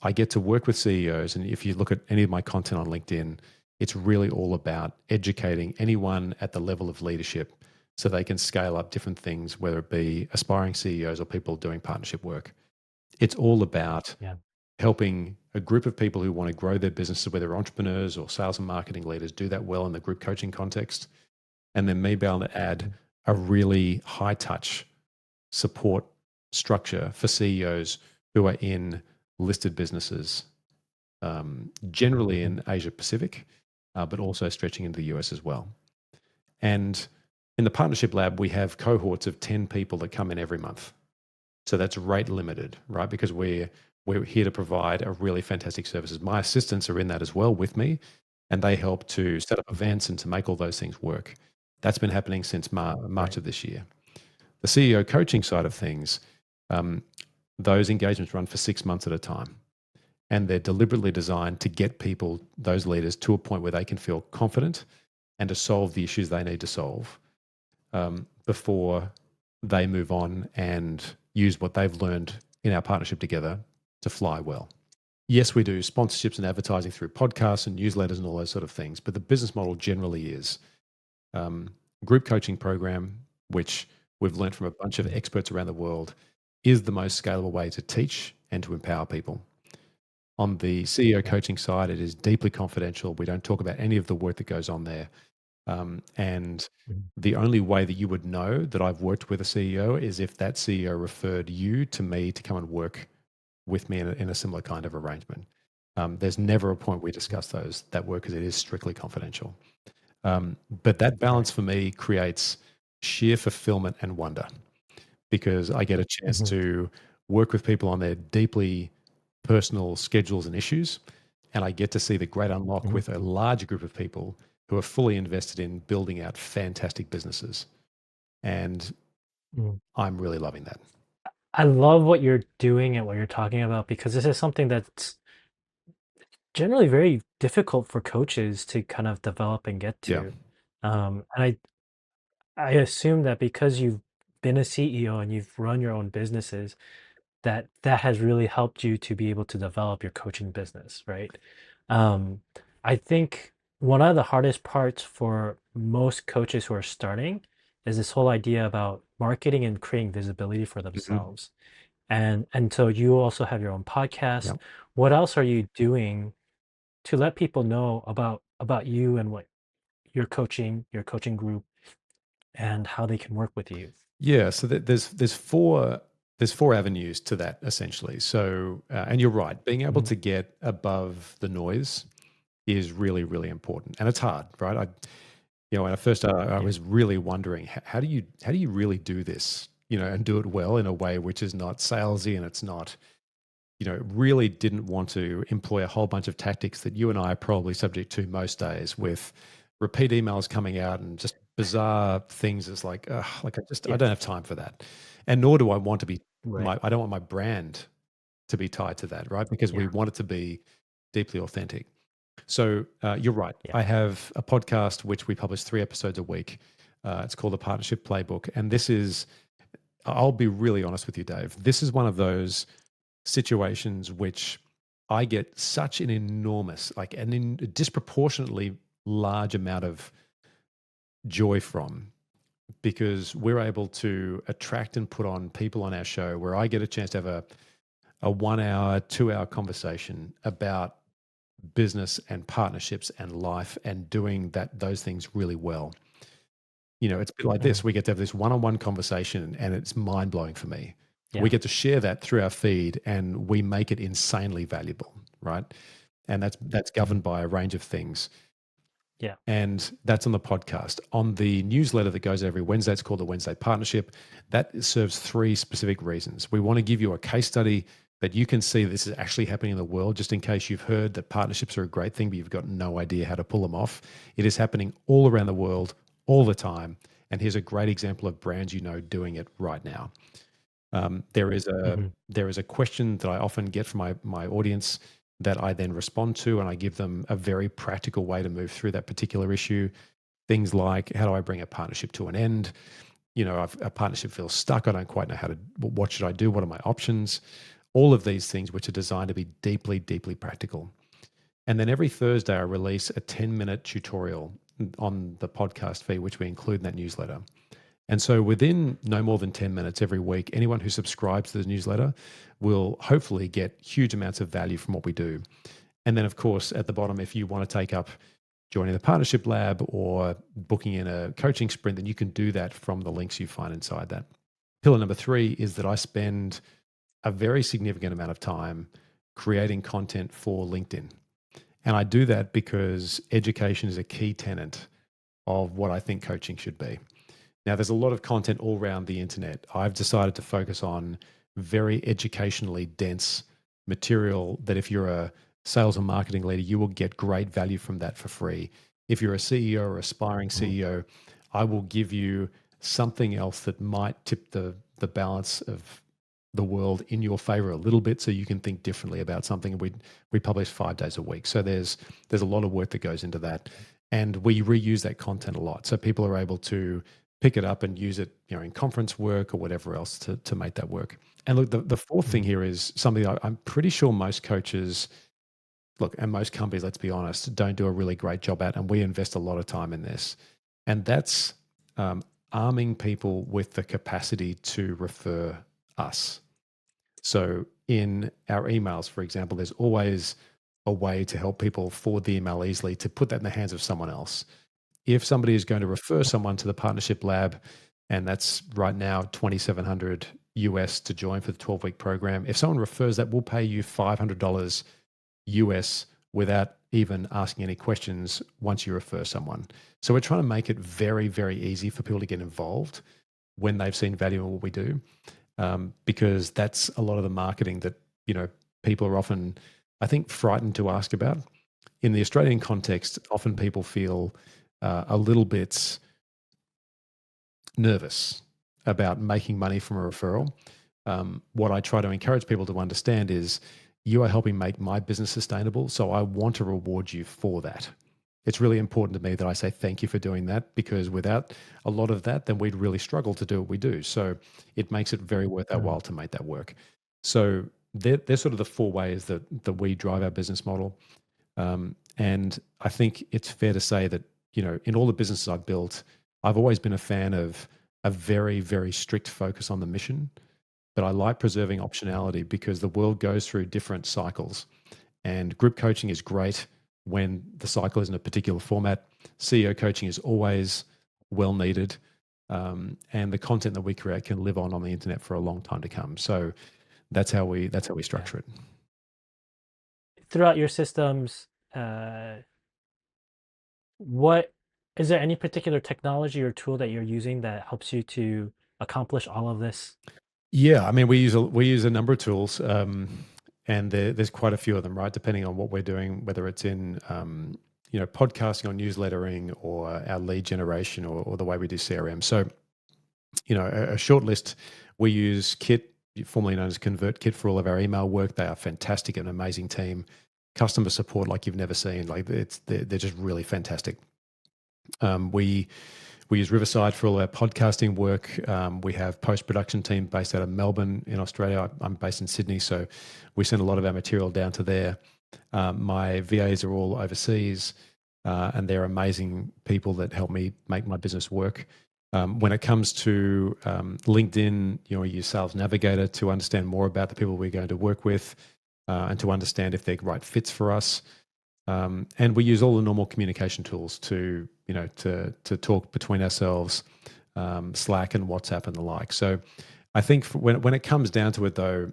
I get to work with CEOs. And if you look at any of my content on LinkedIn, it's really all about educating anyone at the level of leadership so they can scale up different things, whether it be aspiring CEOs or people doing partnership work. It's all about Yeah. helping a group of people who want to grow their businesses, whether entrepreneurs or sales and marketing leaders, do that well in the group coaching context. And then me being able to add Mhm. a really high touch support structure for CEOs who are in listed businesses, generally Mhm. in Asia Pacific, but also stretching into the US as well. And in the partnership lab, we have cohorts of 10 people that come in every month. So that's rate limited, right? Because we're here to provide a really fantastic services. My assistants are in that as well with me, and they help to set up Mhm. events and to make all those things work. That's been happening since March Right. of this year. The CEO coaching side of things, um, those engagements run for 6 months at a time, and they're deliberately designed to get people, those leaders, to a point where they can feel confident and to solve the issues they need to solve before they move on and use what they've learned in our partnership together to fly well. Yes, we do sponsorships and advertising through podcasts and newsletters and all those sort of things, but the business model generally is um, group coaching program, which we've learned from a bunch of Mhm. experts around the world, is the most scalable way to teach and to empower people. On the CEO Yeah. coaching side, it is deeply confidential. We don't talk about any of the work that goes on there. And Mhm. the only way that you would know that I've worked with a CEO is if that CEO referred you to me to come and work with me in a similar kind of arrangement. There's never a point we Mhm. discuss that work because it is strictly confidential. But that Right. balance for me creates sheer fulfillment and wonder because I get a chance Mhm. to work with people on their deeply personal schedules and issues. And I get to see the great unlock Mhm. with a larger group of people who are fully invested in building out fantastic businesses. And Mhm. I'm really loving that. I love what you're doing and what you're talking about because this is something that's generally very difficult for coaches to kind of develop and get Yeah. to. And I assume that because you've been a CEO and you've run your own businesses, that that has really helped you to be able to develop your coaching business, right? Um, I think one of the hardest parts for most coaches who are starting is this whole idea about marketing and creating visibility for Hmm. themselves. And so you also have your own podcast. Yeah. What else are you doing to let people know about you and what your coaching group, and how they can work with you? Yeah. So there's four avenues to that essentially. So and you're right, being able Mhm. to get above the noise is really really important, and it's hard, right? When I first started, I Yeah. was really wondering how do you really do this, and do it well in a way which is not salesy and it's not, really didn't want to employ a whole bunch of tactics that you and I are probably subject to most days with repeat emails coming out and just bizarre things. It's like, ugh, like I Yeah. don't have time for that. And nor do I want to be Right. I don't want my brand to be tied to that, right? Because we Yeah. want it to be deeply authentic. So you're right. Yeah. I have a podcast which we publish 3 episodes a week. It's called the Partnership Playbook. And this is, I'll be really honest with you, Dave. This is one of those situations which I get such an enormous, like a disproportionately large amount of joy from because we're able to attract and put on people on our show where I get a chance to have a 1 hour, 2 hour conversation about business and partnerships and life and doing those things really well. It's a bit like this. Mhm. We get to have this one-on-one conversation and it's mind-blowing for me. We Yeah. get to share that through our feed and we make it insanely valuable, right? And that's Mhm. governed by a range of things. Yeah. And that's on the podcast. On the newsletter that goes every Wednesday, it's called the Wednesday Partnership. That serves 3 specific reasons. We want to give you a case study but you can see this is actually happening in the world. Just in case you've heard that partnerships are a great thing, but you've got no idea how to pull them off. It is happening all around the world, all the time. And here's a great example of brands doing it right now. There is Hmm. a question that I often get from my audience that I then respond to, and I give them a very practical way to move through that particular issue. Things like, how do I bring a partnership to an end? A partnership feels stuck. I don't quite know what should I do? What are my options? All of these things, which are designed to be deeply, deeply practical. And then every Thursday, I release a 10-minute tutorial on the podcast feed, which we include in that newsletter. And so within no more than 10 minutes every week, anyone who subscribes to the newsletter will hopefully get huge amounts of value from what we do. And then, of course, at the bottom, if you want to take up joining the partnership lab or booking in a coaching sprint, then you can do that from the links you find inside that. Pillar number 3 is that I spend a very significant amount of time creating content for LinkedIn. And I do that because education is a key tenet of what I think coaching should be. Now, there's a lot of content all around the internet. I've decided to focus on very educationally dense material that if you're a sales and marketing leader, you will get great value from that for free. If you're a CEO or aspiring CEO, I will give you something else that might tip the balance of the world in your favor a little bit, so you can think differently about something. We publish 5 days a week, so there's a lot of work that goes into that, and we reuse that content a lot, so people are able to pick it up and use it, in conference work or whatever else to make that work. And look, the fourth thing here is something I'm pretty sure most coaches, and most companies, let's be honest, don't do a really great job at, and we invest a lot of time in this, and that's arming people with the capacity to refer us. So in our emails, for example, there's always a way to help people forward the email easily, to put that in the hands of someone else. If somebody is going to refer someone to the partnership lab, and that's right now $2,700 US to join for the 12-week program, if someone refers that, we'll pay you $500 US without even asking any questions once you refer someone. So we're trying to make it very, very easy for people to get involved when they've seen value in what we do, because that's a lot of the marketing that people are often, I think, frightened to ask about. In the Australian context, often people feel a little bit nervous about making money from a referral. What I try to encourage people to understand is, you are helping make my business sustainable, so I want to reward you for that. It's really important to me that I say thank you for doing that, because without a lot of that, then we'd really struggle to do what we do. So it makes it very worth our while to make that work. So they're sort of the 4 ways that we drive our business model. And I think it's fair to say that, in all the businesses I've built, I've always been a fan of a very, very strict focus on the mission. But I like preserving optionality, because the world goes through different cycles. And group coaching is great when the cycle is in a particular format. CEO coaching is always well needed. And the content that we create can live on the internet for a long time to come. So that's how we structure it. Throughout your systems, what is there any particular technology or tool that you're using that helps you to accomplish all of this? Yeah, I mean, we use a number of tools, and there's quite a few of them, right? Depending on what we're doing, whether it's in podcasting or newslettering or our lead generation or the way we do CRM. So, a short list. We use Kit, formerly known as ConvertKit, for all of our email work. They are fantastic, an amazing team. Customer support like you've never seen. Like they're just really fantastic. We use Riverside for all our podcasting work. We have post-production team based out of Melbourne in Australia. I'm based in Sydney, so we send a lot of our material down to there. My VAs are all overseas, and they're amazing people that help me make my business work. When it comes to LinkedIn, we use Sales Navigator to understand more about the people we're going to work with, and to understand if they're right fits for us. And we use all the normal communication tools to talk between ourselves, Slack and WhatsApp and the like. So I think when it comes down to it, though,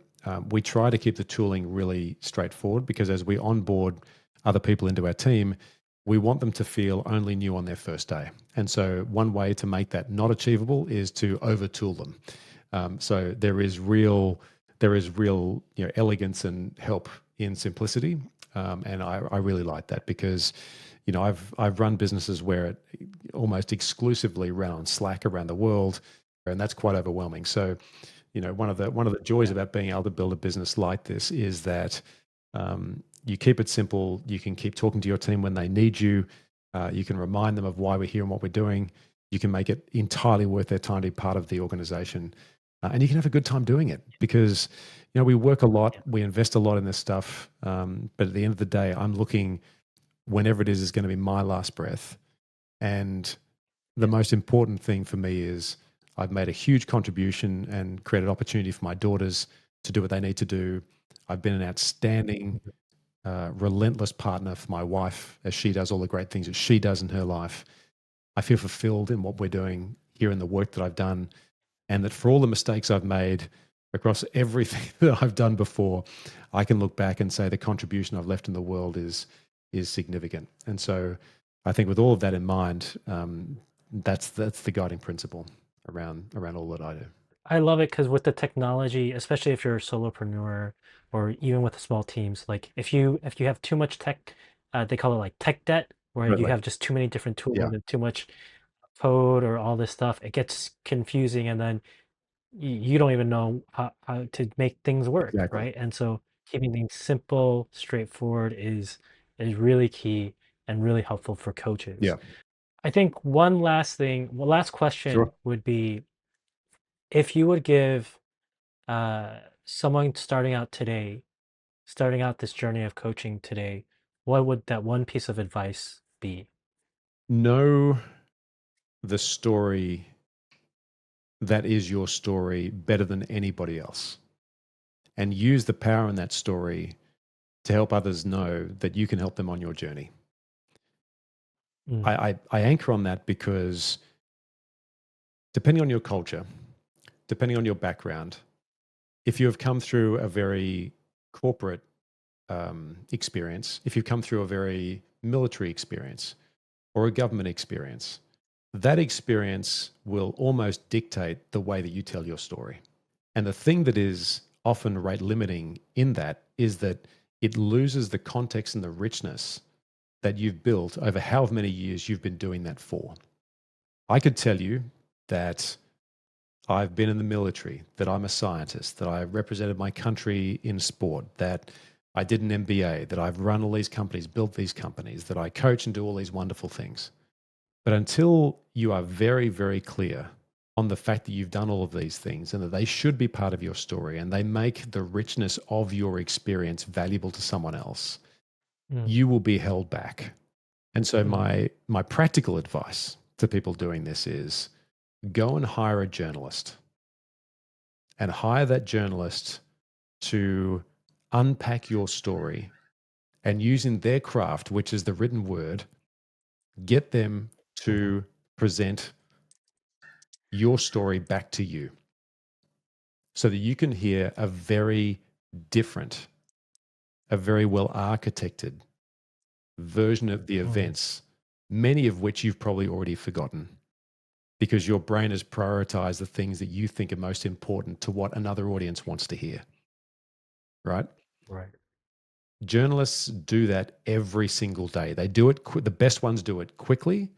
we try to keep the tooling really straightforward, because as we onboard other people into our team, we want them to feel only new on their first day. And so one way to make that not achievable is to over-tool them. So there is real there is real, elegance and help in simplicity. And I really like that because, I've run businesses where it almost exclusively ran on Slack around the world, and that's quite overwhelming. So, one of the joys Yeah. about being able to build a business like this is that you keep it simple. You can keep talking to your team when they need you. You can remind them of why we're here and what we're doing. You can make it entirely worth their time to be part of the organization, and you can have a good time doing it because we work a lot, Yeah. we invest a lot in this stuff, but at the end of the day, I'm looking whenever it is going to be my last breath, and the Yeah. most important thing for me is I've made a huge contribution and created opportunity for my daughters to do what they need to do. I've been an outstanding, Mhm. relentless partner for my wife as she does all the great things that she does in her life. I feel fulfilled in what we're doing here in the work that I've done, and that for all the mistakes I've made across everything that I've done before, I can look back and say the contribution I've left in the world is significant. And so, I think with all of that in mind, that's the guiding principle around all that I do. I love it because with the technology, especially if you're a solopreneur or even with small teams, like if you have too much tech, they call it like tech debt, where you Totally. have just too many different Yeah. tools and too much code or all this stuff. It gets confusing, and then you don't even know how to make things work, Exactly. right? And so keeping things simple, straightforward is really key and really helpful for coaches. Yeah. I think one last thing, well, last question Sure. would be if you would give someone starting out this journey of coaching today, what would that one piece of advice be? Know the story that is your story better than anybody else, and use the power in that story to help others know that you can help them on your journey. Mm, I anchor on that because depending on your culture, depending on your background, if you have come through a very corporate experience, if you've come through a very military experience or a government experience, that experience will almost dictate the way that you tell your story. And the thing that is often rate limiting in that is that it loses the context and the richness that you've built over however many years you've been doing that for. I could tell you that I've been in the military, that I'm a scientist, that I represented my country in sport, that I did an MBA, that I've run all these companies, built these companies, that I coach and do all these wonderful things. But until you are very, very clear on the fact that you've done all of these things and that they should be part of your story and they make the richness of your experience valuable to someone else, mm, you will be held back. And so mm, my practical advice to people doing this is go and hire a journalist and hire that journalist to unpack your story and using their craft, which is the written word, get them mhm. to present your story back to you so that you can hear a very different, a very well architected version of the Mm, events, many of which you've probably already forgotten because your brain has prioritized the things that you think are most important to what another audience wants to hear, right? right. Journalists do that every single day. They do it, the best ones do it quickly,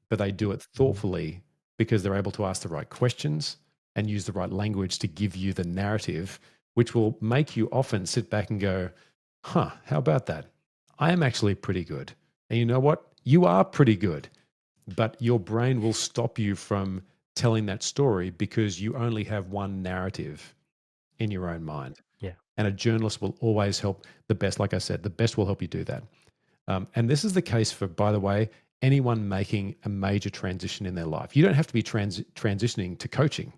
but they do it Mhm. thoughtfully because they're able to ask the right questions and use the right language to give you the narrative, which will make you often sit back and go, huh, how about that? I am actually pretty good. And you know what? You are pretty good, but your brain will stop you from telling that story because you only have one narrative in your own mind. Yeah. And a journalist will always help the best. Like I said, the best will help you do that. And this is the case for, by the way, anyone making a major transition in their life. You don't have to be transitioning to coaching,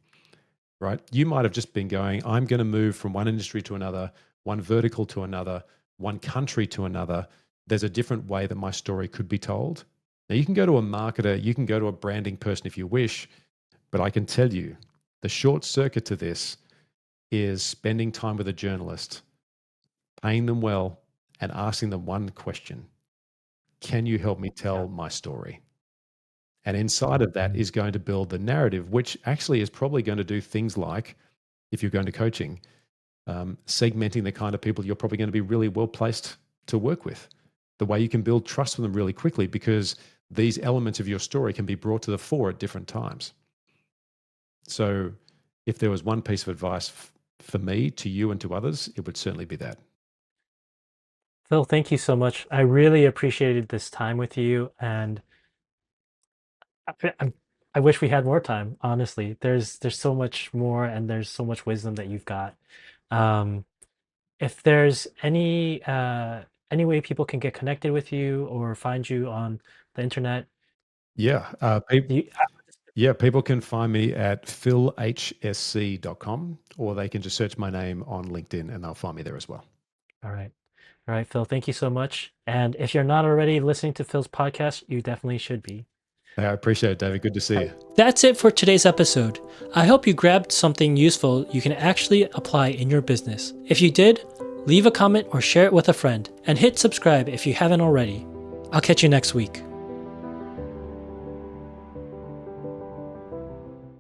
right? You might have just been going, I'm going to move from one industry to another, one vertical to another, one country to another. There's a different way that my story could be told. Now, you can go to a marketer, you can go to a branding person if you wish, but I can tell you the short circuit to this is spending time with a journalist, paying them well, and asking them one question: can you help me Yeah. tell my story? And inside of that Mhm. is going to build the narrative, which actually is probably going to do things like, if you're going to coaching, segmenting the kind of people you're probably going to be really well placed to work with, the way you can build trust with them really quickly, because these elements of your story can be brought to the fore at different times. So if there was one piece of advice for me, to you, and to others, it would certainly be that. Phil, thank you so much. I really appreciated this time with you, and I, I wish we had more time. Honestly, there's so much more, and there's so much wisdom that you've got. Um, if there's any way people can get connected with you or find you on the internet, Yeah. do you, Yeah, people can find me at philhsc.com, or they can just search my name on LinkedIn and they'll find me there as well. all right. All right, Phil, thank you so much. And if you're not already listening to Phil's podcast, you definitely should be. I appreciate it, David. Good to see you. That's it for today's episode. I hope you grabbed something useful you can actually apply in your business. If you did, leave a comment or share it with a friend, and hit subscribe if you haven't already. I'll catch you next week.